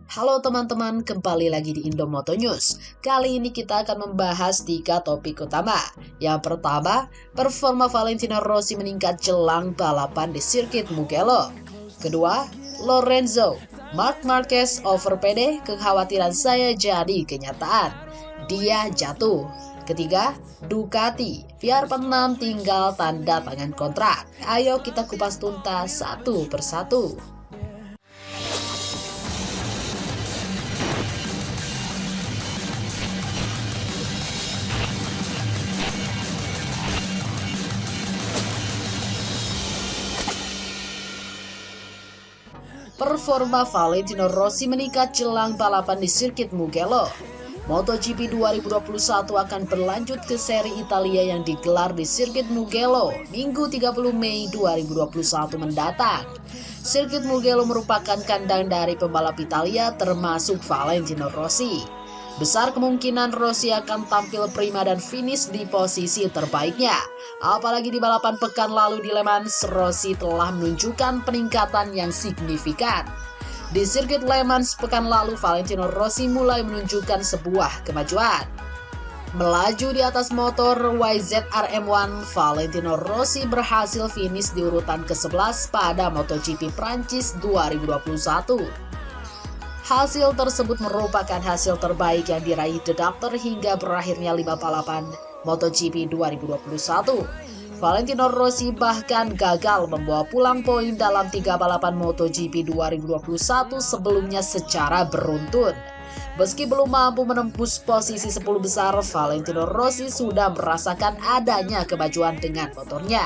Halo teman-teman, kembali lagi di Indomoto News. Kali ini kita akan membahas 3 topik utama. Yang pertama, performa Valentino Rossi meningkat jelang balapan di sirkuit Mugello. Kedua, Lorenzo, Marc Marquez over PD, kekhawatiran saya jadi kenyataan. Dia jatuh. Ketiga, Ducati, VR6 tinggal tanda tangan kontrak. Ayo kita kupas tuntas satu persatu. Performa Valentino Rossi meningkat jelang balapan di sirkuit Mugello. MotoGP 2021 akan berlanjut ke seri Italia yang digelar di sirkuit Mugello Minggu 30 Mei 2021 mendatang. Sirkuit Mugello merupakan kandang dari pembalap Italia termasuk Valentino Rossi. Besar kemungkinan Rossi akan tampil prima dan finish di posisi terbaiknya. Apalagi di balapan pekan lalu di Le Mans, Rossi telah menunjukkan peningkatan yang signifikan. Di sirkuit Le Mans pekan lalu, Valentino Rossi mulai menunjukkan sebuah kemajuan. Melaju di atas motor YZR-M1, Valentino Rossi berhasil finish di urutan ke-11 pada MotoGP Prancis 2021. Hasil tersebut merupakan hasil terbaik yang diraih The Doctor hingga berakhirnya 5 balapan MotoGP 2021. Valentino Rossi bahkan gagal membawa pulang poin dalam 3 balapan MotoGP 2021 sebelumnya secara beruntun. Meski belum mampu menembus posisi 10 besar, Valentino Rossi sudah merasakan adanya kemajuan dengan motornya.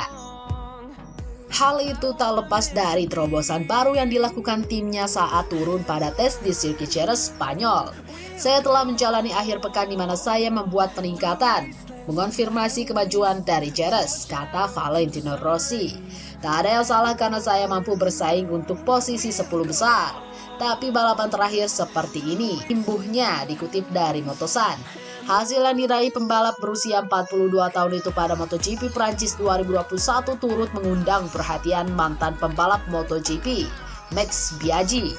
Hal itu tak lepas dari terobosan baru yang dilakukan timnya saat turun pada tes di sirkuit Jerez, Spanyol. Saya telah menjalani akhir pekan di mana saya membuat peningkatan, mengonfirmasi kemajuan dari Jerez, kata Valentino Rossi. Tak ada yang salah karena saya mampu bersaing untuk posisi 10 besar. Tapi balapan terakhir seperti ini, imbuhnya dikutip dari Motosan. Hasil yang diraih pembalap berusia 42 tahun itu pada MotoGP Prancis 2021 turut mengundang perhatian mantan pembalap MotoGP, Max Biaggi.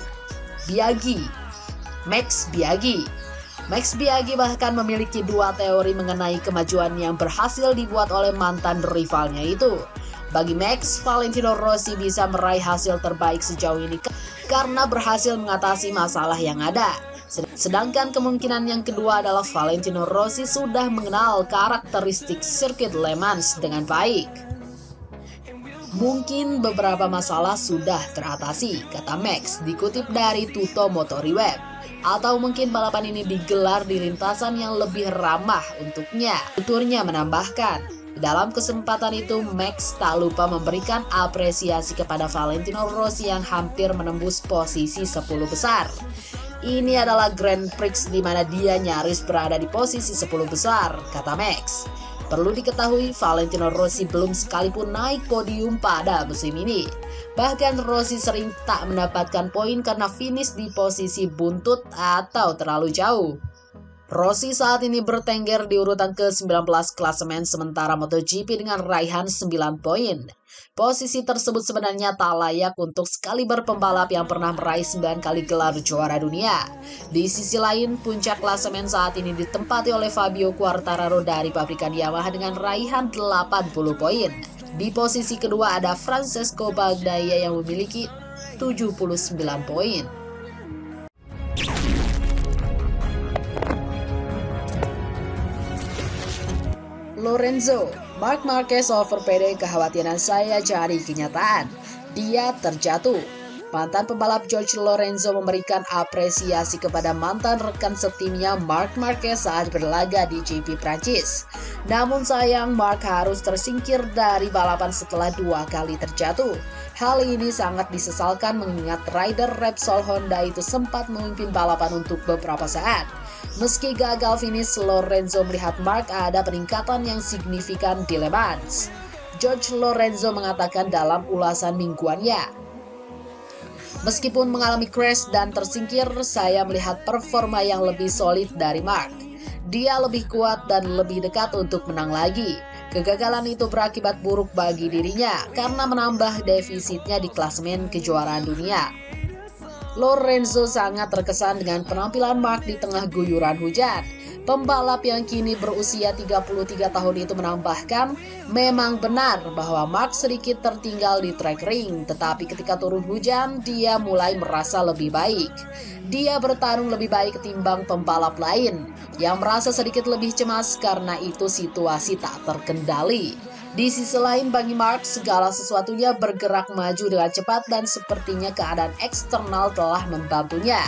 Max Biaggi bahkan memiliki 2 teori mengenai kemajuan yang berhasil dibuat oleh mantan rivalnya itu. Bagi Max, Valentino Rossi bisa meraih hasil terbaik sejauh ini karena berhasil mengatasi masalah yang ada. Sedangkan kemungkinan yang kedua adalah Valentino Rossi sudah mengenal karakteristik sirkuit Le Mans dengan baik. Mungkin beberapa masalah sudah teratasi, kata Max, dikutip dari Tutto Motori Web. Atau mungkin balapan ini digelar di lintasan yang lebih ramah untuknya. Tuturnya menambahkan, dalam kesempatan itu, Max tak lupa memberikan apresiasi kepada Valentino Rossi yang hampir menembus posisi 10 besar. Ini adalah Grand Prix di mana dia nyaris berada di posisi 10 besar, kata Max. Perlu diketahui, Valentino Rossi belum sekalipun naik podium pada musim ini. Bahkan Rossi sering tak mendapatkan poin karena finish di posisi buntut atau terlalu jauh. Rossi saat ini bertengger di urutan ke-19 klasemen sementara MotoGP dengan raihan 9 poin. Posisi tersebut sebenarnya tak layak untuk sekaliber pembalap yang pernah meraih 9 kali gelar juara dunia. Di sisi lain, puncak klasemen saat ini ditempati oleh Fabio Quartararo dari pabrikan Yamaha dengan raihan 80 poin. Di posisi kedua ada Francesco Bagnaia yang memiliki 79 poin. Lorenzo, Marc Marquez over PD, kekhawatiran saya jadi kenyataan. Dia terjatuh. Mantan pembalap Jorge Lorenzo memberikan apresiasi kepada mantan rekan setimnya Marc Marquez saat berlaga di GP Prancis. Namun sayang, Marc harus tersingkir dari balapan setelah 2 kali terjatuh. Hal ini sangat disesalkan mengingat rider Repsol Honda itu sempat memimpin balapan untuk beberapa saat. Meski gagal finish, Lorenzo melihat Marc ada peningkatan yang signifikan di Le Mans. Jorge Lorenzo mengatakan dalam ulasan mingguannya, meskipun mengalami crash dan tersingkir, saya melihat performa yang lebih solid dari Marc. Dia lebih kuat dan lebih dekat untuk menang lagi. Kegagalan itu berakibat buruk bagi dirinya karena menambah defisitnya di klasemen kejuaraan dunia. Lorenzo sangat terkesan dengan penampilan Mark di tengah guyuran hujan. Pembalap yang kini berusia 33 tahun itu menambahkan, memang benar bahwa Mark sedikit tertinggal di track ring, tetapi ketika turun hujan, dia mulai merasa lebih baik. Dia bertarung lebih baik ketimbang pembalap lain, yang merasa sedikit lebih cemas karena itu situasi tak terkendali. Di sisi lain, bagi Mark, segala sesuatunya bergerak maju dengan cepat dan sepertinya keadaan eksternal telah membantunya.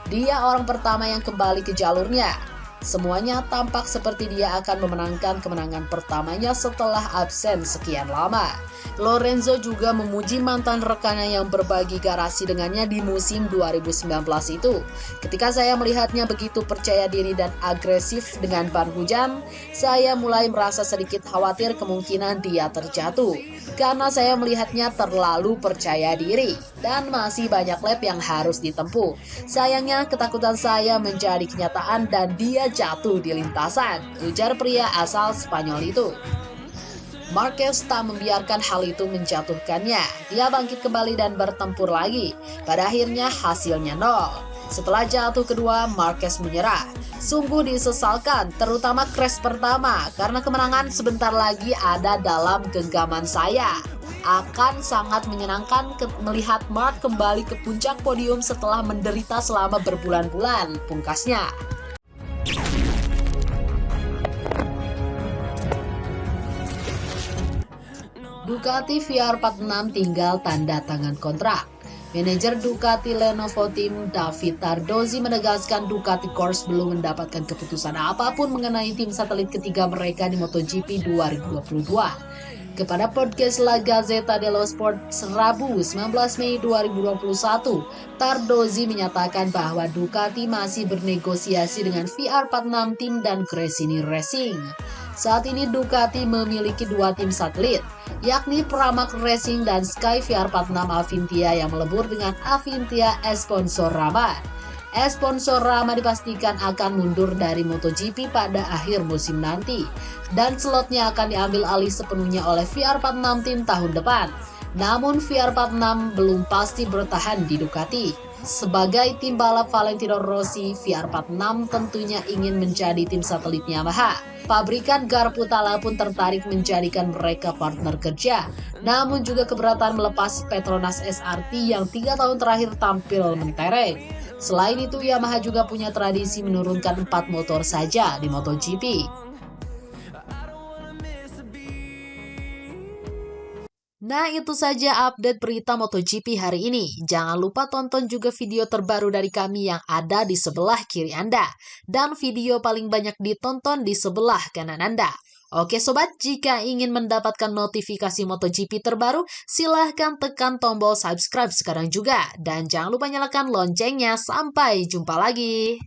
Dia orang pertama yang kembali ke jalurnya. Semuanya tampak seperti dia akan memenangkan kemenangan pertamanya setelah absen sekian lama. Lorenzo juga memuji mantan rekannya yang berbagi garasi dengannya di musim 2019 itu. Ketika saya melihatnya begitu percaya diri dan agresif dengan ban hujan, saya mulai merasa sedikit khawatir kemungkinan dia terjatuh. Karena saya melihatnya terlalu percaya diri dan masih banyak lap yang harus ditempuh. Sayangnya ketakutan saya menjadi kenyataan dan dia jatuh di lintasan, ujar pria asal Spanyol itu. Marquez tak membiarkan hal itu menjatuhkannya. Dia bangkit kembali dan bertempur lagi. Pada akhirnya hasilnya 0. Setelah jatuh kedua, Marquez menyerah. Sungguh disesalkan, terutama crash pertama, karena kemenangan sebentar lagi ada dalam genggaman saya. Akan sangat menyenangkan melihat Mark kembali ke puncak podium setelah menderita selama berbulan-bulan, pungkasnya. Ducati VR46 tinggal tanda tangan kontrak. Manajer Ducati Lenovo Team David Tardozzi menegaskan Ducati Corse belum mendapatkan keputusan apapun mengenai tim satelit ketiga mereka di MotoGP 2022. Kepada podcast La Gazzetta dello Sport Rabu 19 Mei 2021, Tardozzi menyatakan bahwa Ducati masih bernegosiasi dengan VR46 Team dan Gresini Racing. Saat ini Ducati memiliki dua tim satelit, yakni Pramac Racing dan Sky VR46 Avintia yang melebur dengan Avintia Sponsorama. Sponsorama dipastikan akan mundur dari MotoGP pada akhir musim nanti, dan slotnya akan diambil alih sepenuhnya oleh VR46 Team tahun depan. Namun VR46 belum pasti bertahan di Ducati. Sebagai tim balap Valentino Rossi, VR46 tentunya ingin menjadi tim satelit Yamaha. Pabrikan Garputala pun tertarik menjadikan mereka partner kerja, namun juga keberatan melepas Petronas SRT yang 3 tahun terakhir tampil mentereng. Selain itu, Yamaha juga punya tradisi menurunkan 4 motor saja di MotoGP. Nah, itu saja update berita MotoGP hari ini. Jangan lupa tonton juga video terbaru dari kami yang ada di sebelah kiri Anda. Dan video paling banyak ditonton di sebelah kanan Anda. Oke sobat, jika ingin mendapatkan notifikasi MotoGP terbaru, silahkan tekan tombol subscribe sekarang juga. Dan jangan lupa nyalakan loncengnya. Sampai jumpa lagi.